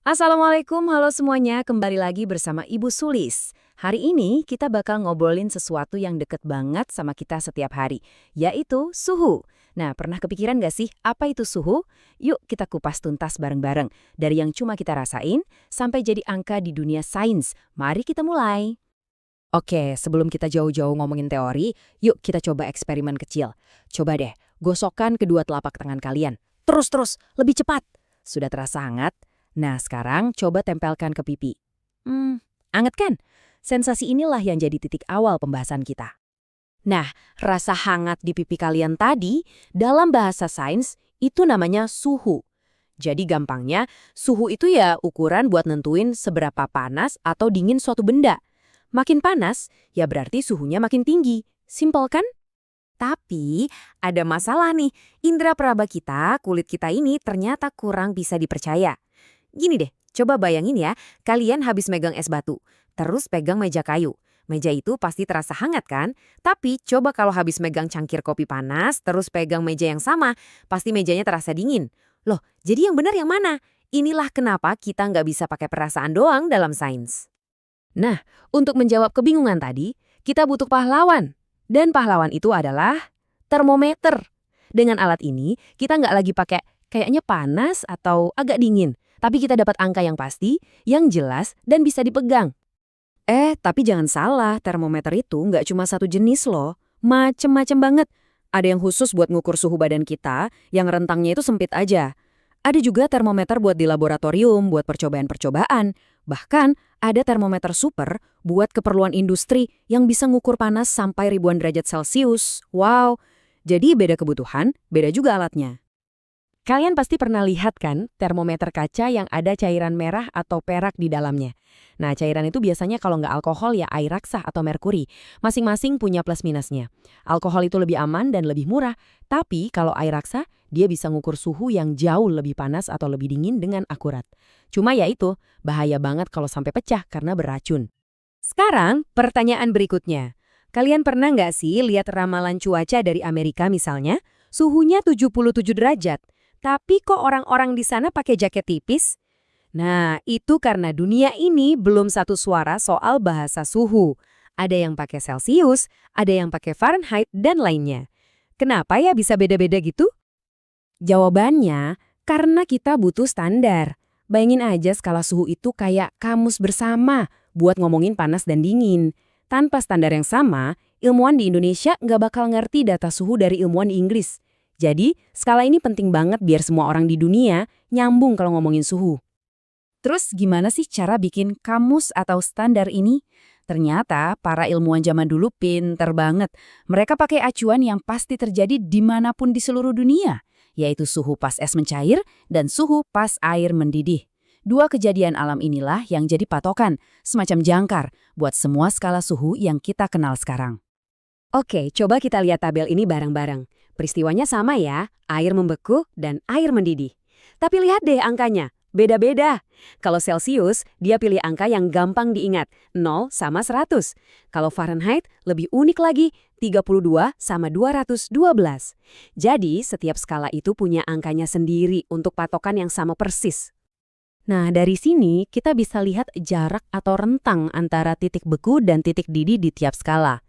Assalamualaikum, halo semuanya. Kembali lagi bersama Ibu Sulis. Hari ini kita bakal ngobrolin sesuatu yang deket banget sama kita setiap hari, yaitu suhu. Nah, pernah kepikiran gak sih apa itu suhu? Yuk kita kupas tuntas bareng-bareng. Dari yang cuma kita rasain, sampai jadi angka di dunia sains. Mari kita mulai. Oke, sebelum kita jauh-jauh ngomongin teori, yuk kita coba eksperimen kecil. Coba deh, gosokkan kedua telapak tangan kalian. Terus, lebih cepat. Sudah terasa hangat? Nah, sekarang coba tempelkan ke pipi. Anget kan? Sensasi inilah yang jadi titik awal pembahasan kita. Nah, rasa hangat di pipi kalian tadi, dalam bahasa sains, itu namanya suhu. Jadi gampangnya, suhu itu ya ukuran buat nentuin seberapa panas atau dingin suatu benda. Makin panas, ya berarti suhunya makin tinggi. Simpel kan? Tapi, ada masalah nih. Indra peraba kita, kulit kita ini ternyata kurang bisa dipercaya. Gini deh, coba bayangin ya, kalian habis megang es batu, terus pegang meja kayu. Meja itu pasti terasa hangat kan? Tapi coba kalau habis megang cangkir kopi panas, terus pegang meja yang sama, pasti mejanya terasa dingin. Loh, jadi yang benar yang mana? Inilah kenapa kita nggak bisa pakai perasaan doang dalam sains. Nah, untuk menjawab kebingungan tadi, kita butuh pahlawan. Dan pahlawan itu adalah termometer. Dengan alat ini, kita nggak lagi pakai kayaknya panas atau agak dingin. Tapi kita dapat angka yang pasti, yang jelas, dan bisa dipegang. Tapi jangan salah, termometer itu nggak cuma satu jenis loh. Macem-macem banget. Ada yang khusus buat ngukur suhu badan kita, yang rentangnya itu sempit aja. Ada juga termometer buat di laboratorium, buat percobaan-percobaan. Bahkan, ada termometer super buat keperluan industri yang bisa ngukur panas sampai ribuan derajat Celcius. Wow, jadi beda kebutuhan, beda juga alatnya. Kalian pasti pernah lihat kan termometer kaca yang ada cairan merah atau perak di dalamnya. Nah, cairan itu biasanya kalau nggak alkohol ya air raksa atau merkuri. Masing-masing punya plus minusnya. Alkohol itu lebih aman dan lebih murah, tapi kalau air raksa, dia bisa ngukur suhu yang jauh lebih panas atau lebih dingin dengan akurat. Cuma ya itu, bahaya banget kalau sampai pecah karena beracun. Sekarang, pertanyaan berikutnya. Kalian pernah nggak sih lihat ramalan cuaca dari Amerika misalnya? Suhunya 77 derajat. Tapi kok orang-orang di sana pakai jaket tipis? Nah, itu karena dunia ini belum satu suara soal bahasa suhu. Ada yang pakai Celcius, ada yang pakai Fahrenheit, dan lainnya. Kenapa ya bisa beda-beda gitu? Jawabannya, karena kita butuh standar. Bayangin aja skala suhu itu kayak kamus bersama buat ngomongin panas dan dingin. Tanpa standar yang sama, ilmuwan di Indonesia nggak bakal ngerti data suhu dari ilmuwan di Inggris. Jadi, skala ini penting banget biar semua orang di dunia nyambung kalau ngomongin suhu. Terus gimana sih cara bikin kamus atau standar ini? Ternyata para ilmuwan zaman dulu pinter banget. Mereka pakai acuan yang pasti terjadi dimanapun di seluruh dunia, yaitu suhu pas es mencair dan suhu pas air mendidih. Dua kejadian alam inilah yang jadi patokan, semacam jangkar, buat semua skala suhu yang kita kenal sekarang. Oke, coba kita lihat tabel ini bareng-bareng. Peristiwanya sama ya, air membeku dan air mendidih. Tapi lihat deh angkanya, beda-beda. Kalau Celcius, dia pilih angka yang gampang diingat, 0 sama 100. Kalau Fahrenheit, lebih unik lagi, 32 sama 212. Jadi, setiap skala itu punya angkanya sendiri untuk patokan yang sama persis. Nah, dari sini kita bisa lihat jarak atau rentang antara titik beku dan titik didih di tiap skala.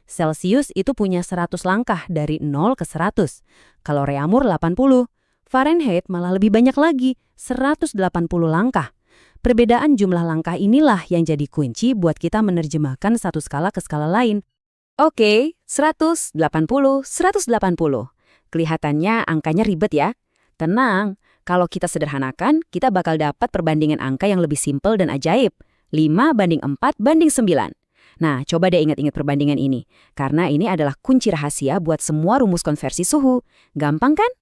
Celcius itu punya 100 langkah dari 0 ke 100. Kalau Reaumur 80. Fahrenheit malah lebih banyak lagi, 180 langkah. Perbedaan jumlah langkah inilah yang jadi kunci buat kita menerjemahkan satu skala ke skala lain. Oke, 180, 180. Kelihatannya angkanya ribet ya. Tenang, kalau kita sederhanakan, kita bakal dapat perbandingan angka yang lebih simpel dan ajaib. 5:4:9. Nah, coba deh ingat-ingat perbandingan ini. Karena ini adalah kunci rahasia buat semua rumus konversi suhu. Gampang kan?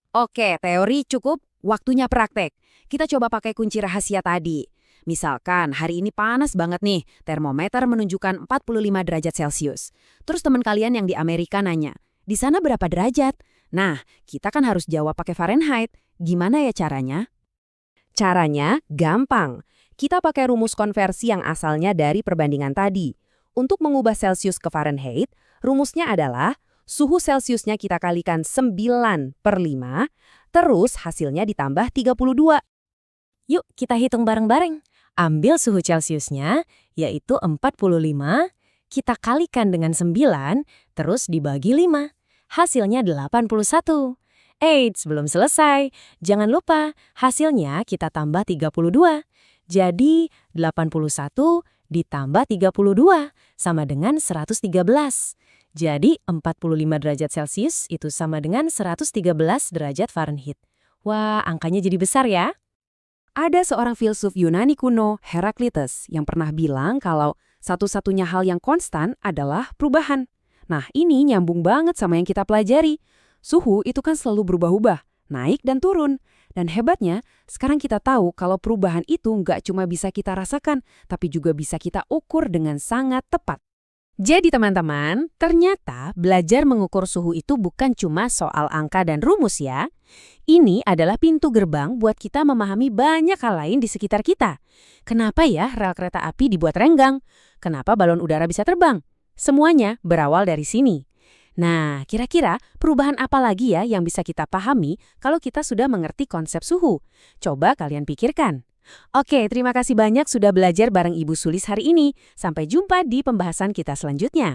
Oke, teori cukup, waktunya praktek. Kita coba pakai kunci rahasia tadi. Misalkan hari ini panas banget nih, termometer menunjukkan 45 derajat Celcius. Terus teman kalian yang di Amerika nanya, di sana berapa derajat? Nah, kita kan harus jawab pakai Fahrenheit. Gimana ya caranya? Caranya gampang. Kita pakai rumus konversi yang asalnya dari perbandingan tadi. Untuk mengubah Celcius ke Fahrenheit, rumusnya adalah suhu Celciusnya kita kalikan 9/5, terus hasilnya ditambah 32. Yuk kita hitung bareng-bareng. Ambil suhu Celciusnya, yaitu 45, kita kalikan dengan 9, terus dibagi 5. Hasilnya 81. Eits, belum selesai. Jangan lupa, hasilnya kita tambah 32. Jadi, 81 ditambah 32 sama dengan 113. Jadi, 45 derajat Celcius itu sama dengan 113 derajat Fahrenheit. Wah, angkanya jadi besar ya. Ada seorang filsuf Yunani kuno, Heraklitus, yang pernah bilang kalau satu-satunya hal yang konstan adalah perubahan. Nah, ini nyambung banget sama yang kita pelajari. Suhu itu kan selalu berubah-ubah, naik dan turun. Dan hebatnya, sekarang kita tahu kalau perubahan itu nggak cuma bisa kita rasakan, tapi juga bisa kita ukur dengan sangat tepat. Jadi teman-teman, ternyata belajar mengukur suhu itu bukan cuma soal angka dan rumus ya. Ini adalah pintu gerbang buat kita memahami banyak hal lain di sekitar kita. Kenapa ya rel kereta api dibuat renggang? Kenapa balon udara bisa terbang? Semuanya berawal dari sini. Nah, kira-kira perubahan apa lagi ya yang bisa kita pahami kalau kita sudah mengerti konsep suhu? Coba kalian pikirkan. Oke, terima kasih banyak sudah belajar bareng Ibu Sulis hari ini. Sampai jumpa di pembahasan kita selanjutnya.